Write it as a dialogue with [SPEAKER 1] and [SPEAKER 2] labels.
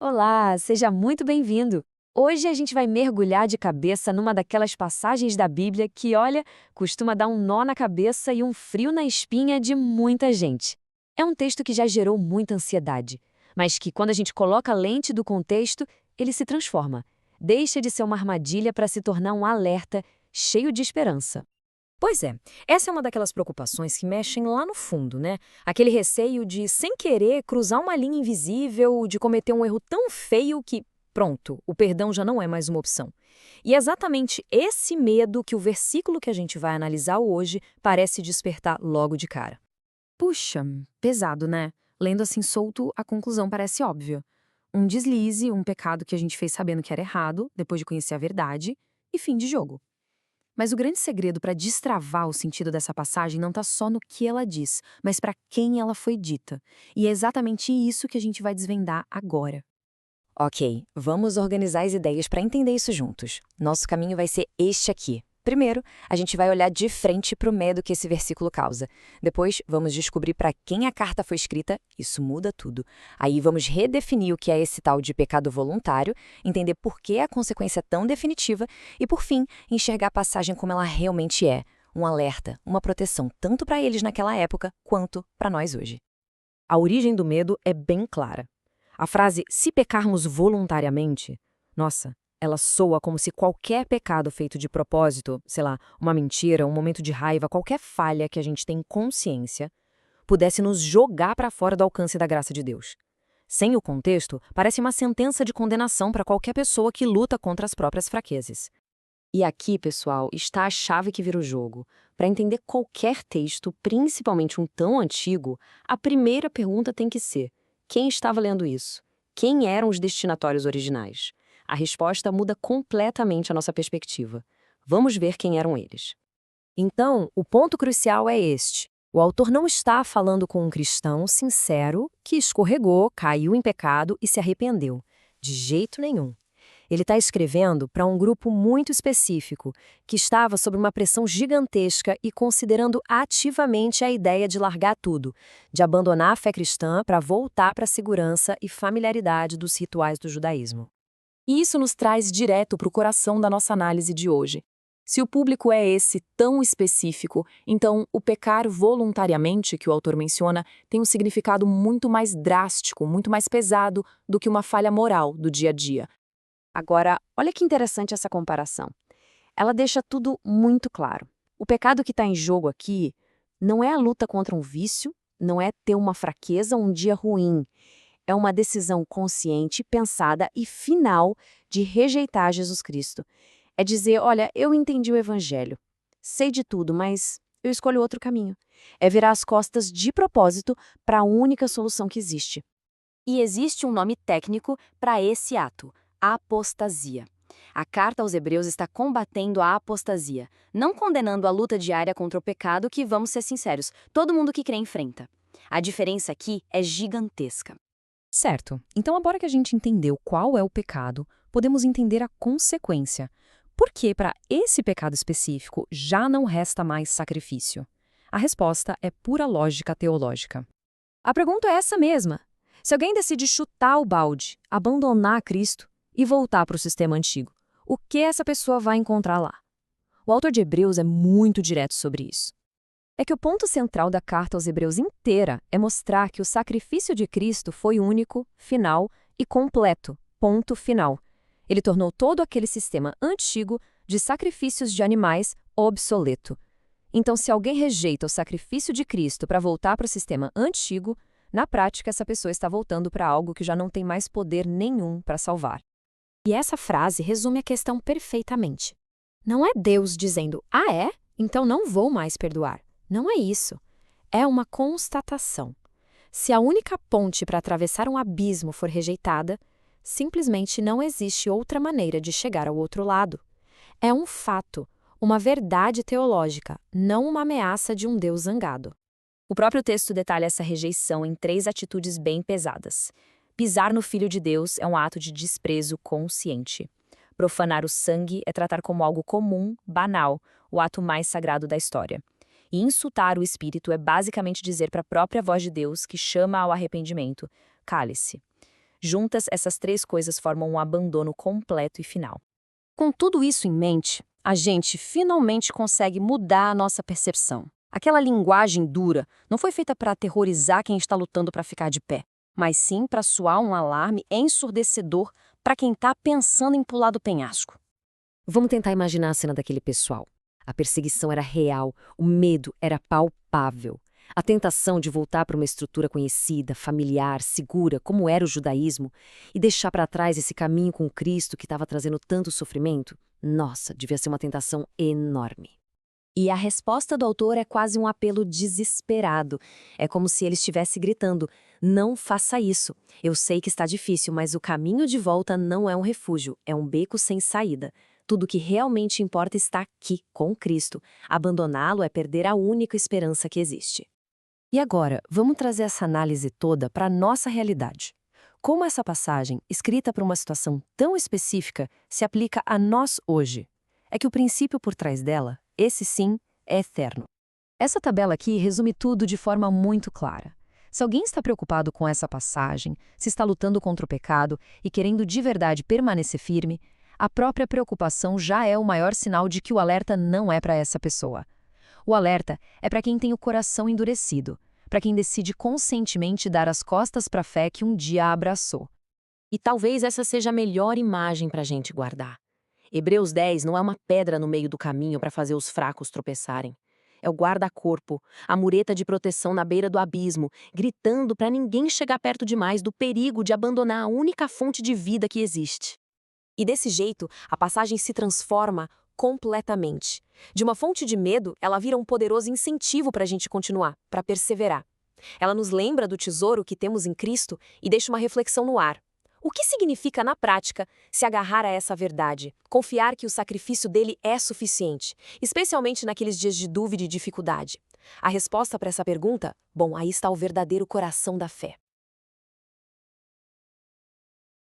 [SPEAKER 1] Olá, seja muito bem-vindo! Hoje a gente vai mergulhar de cabeça numa daquelas passagens da Bíblia que, olha, costuma dar um nó na cabeça e um frio na espinha de muita gente. É um texto que já gerou muita ansiedade, mas que, quando a gente coloca a lente do contexto, ele se transforma. Deixa de ser uma armadilha para se tornar um alerta cheio de esperança.
[SPEAKER 2] Pois é, essa é uma daquelas preocupações que mexem lá no fundo, né? Aquele receio de, sem querer, cruzar uma linha invisível, de cometer um erro tão feio que, pronto, o perdão já não é mais uma opção. E é exatamente esse medo que o versículo que a gente vai analisar hoje parece despertar logo de cara. Puxa, pesado, né? Lendo assim solto, a conclusão parece óbvia. Um deslize, um pecado que a gente fez sabendo que era errado, depois de conhecer a verdade, e fim de jogo. Mas o grande segredo para destravar o sentido dessa passagem não está só no que ela diz, mas para quem ela foi dita. E é exatamente isso que a gente vai desvendar agora. Ok, vamos organizar as ideias para entender isso juntos. Nosso caminho vai ser este aqui. Primeiro, a gente vai olhar de frente para o medo que esse versículo causa. Depois, vamos descobrir para quem a carta foi escrita, isso muda tudo. Aí vamos redefinir o que é esse tal de pecado voluntário, entender por que a consequência é tão definitiva e, por fim, enxergar a passagem como ela realmente é. Um alerta, uma proteção tanto para eles naquela época quanto para nós hoje. A origem do medo é bem clara. A frase "se pecarmos voluntariamente", nossa, ela soa como se qualquer pecado feito de propósito, sei lá, uma mentira, um momento de raiva, qualquer falha que a gente tem consciência, pudesse nos jogar para fora do alcance da graça de Deus. Sem o contexto, parece uma sentença de condenação para qualquer pessoa que luta contra as próprias fraquezas. E aqui, pessoal, está a chave que vira o jogo. Para entender qualquer texto, principalmente um tão antigo, a primeira pergunta tem que ser: quem estava lendo isso? Quem eram os destinatários originais? A resposta muda completamente a nossa perspectiva. Vamos ver quem eram eles. Então, o ponto crucial é este. O autor não está falando com um cristão sincero que escorregou, caiu em pecado e se arrependeu. De jeito nenhum. Ele está escrevendo para um grupo muito específico, que estava sob uma pressão gigantesca e considerando ativamente a ideia de largar tudo, de abandonar a fé cristã para voltar para a segurança e familiaridade dos rituais do judaísmo. E isso nos traz direto para o coração da nossa análise de hoje. Se o público é esse tão específico, então o pecar voluntariamente que o autor menciona tem um significado muito mais drástico, muito mais pesado do que uma falha moral do dia a dia.
[SPEAKER 1] Agora, olha que interessante essa comparação. Ela deixa tudo muito claro. O pecado que está em jogo aqui não é a luta contra um vício, não é ter uma fraqueza ou um dia ruim. É uma decisão consciente, pensada e final de rejeitar Jesus Cristo. É dizer, olha, eu entendi o evangelho, sei de tudo, mas eu escolho outro caminho. É virar as costas de propósito para a única solução que existe. E existe um nome técnico para esse ato: apostasia. A carta aos Hebreus está combatendo a apostasia, não condenando a luta diária contra o pecado que, vamos ser sinceros, todo mundo que crê enfrenta. A diferença aqui é gigantesca.
[SPEAKER 2] Certo. Então, agora que a gente entendeu qual é o pecado, podemos entender a consequência. Por que, para esse pecado específico, já não resta mais sacrifício? A resposta é pura lógica teológica. A pergunta é essa mesma. Se alguém decide chutar o balde, abandonar Cristo e voltar para o sistema antigo, o que essa pessoa vai encontrar lá? O autor de Hebreus é muito direto sobre isso. É que o ponto central da carta aos Hebreus inteira é mostrar que o sacrifício de Cristo foi único, final e completo. Ponto final. Ele tornou todo aquele sistema antigo de sacrifícios de animais obsoleto. Então, se alguém rejeita o sacrifício de Cristo para voltar para o sistema antigo, na prática essa pessoa está voltando para algo que já não tem mais poder nenhum para salvar. E essa frase resume a questão perfeitamente. Não é Deus dizendo: "Ah, é? Então não vou mais perdoar." Não é isso. É uma constatação. Se a única ponte para atravessar um abismo for rejeitada, simplesmente não existe outra maneira de chegar ao outro lado. É um fato, uma verdade teológica, não uma ameaça de um Deus zangado. O próprio texto detalha essa rejeição em 3 atitudes bem pesadas. Pisar no Filho de Deus é um ato de desprezo consciente. Profanar o sangue é tratar como algo comum, banal, o ato mais sagrado da história. E insultar o Espírito é basicamente dizer para a própria voz de Deus, que chama ao arrependimento: cale-se. Juntas, essas três coisas formam um abandono completo e final.
[SPEAKER 3] Com tudo isso em mente, a gente finalmente consegue mudar a nossa percepção. Aquela linguagem dura não foi feita para aterrorizar quem está lutando para ficar de pé, mas sim para soar um alarme ensurdecedor para quem está pensando em pular do penhasco.
[SPEAKER 2] Vamos tentar imaginar a cena daquele pessoal. A perseguição era real, o medo era palpável. A tentação de voltar para uma estrutura conhecida, familiar, segura, como era o judaísmo, e deixar para trás esse caminho com Cristo que estava trazendo tanto sofrimento, nossa, devia ser uma tentação enorme.
[SPEAKER 1] E a resposta do autor é quase um apelo desesperado. É como se ele estivesse gritando: não faça isso. Eu sei que está difícil, mas o caminho de volta não é um refúgio, é um beco sem saída. Tudo que realmente importa está aqui, com Cristo. Abandoná-lo é perder a única esperança que existe.
[SPEAKER 3] E agora, vamos trazer essa análise toda para a nossa realidade. Como essa passagem, escrita para uma situação tão específica, se aplica a nós hoje? É que o princípio por trás dela, esse sim, é eterno. Essa tabela aqui resume tudo de forma muito clara. Se alguém está preocupado com essa passagem, se está lutando contra o pecado e querendo de verdade permanecer firme, a própria preocupação já é o maior sinal de que o alerta não é para essa pessoa. O alerta é para quem tem o coração endurecido, para quem decide conscientemente dar as costas para a fé que um dia a abraçou.
[SPEAKER 1] E talvez essa seja a melhor imagem para a gente guardar. Hebreus 10 não é uma pedra no meio do caminho para fazer os fracos tropeçarem. É o guarda-corpo, a mureta de proteção na beira do abismo, gritando para ninguém chegar perto demais do perigo de abandonar a única fonte de vida que existe.
[SPEAKER 2] E desse jeito, a passagem se transforma completamente. De uma fonte de medo, ela vira um poderoso incentivo para a gente continuar, para perseverar. Ela nos lembra do tesouro que temos em Cristo e deixa uma reflexão no ar. O que significa, na prática, se agarrar a essa verdade, confiar que o sacrifício dele é suficiente, especialmente naqueles dias de dúvida e dificuldade? A resposta para essa pergunta? Bom, aí está o verdadeiro coração da fé.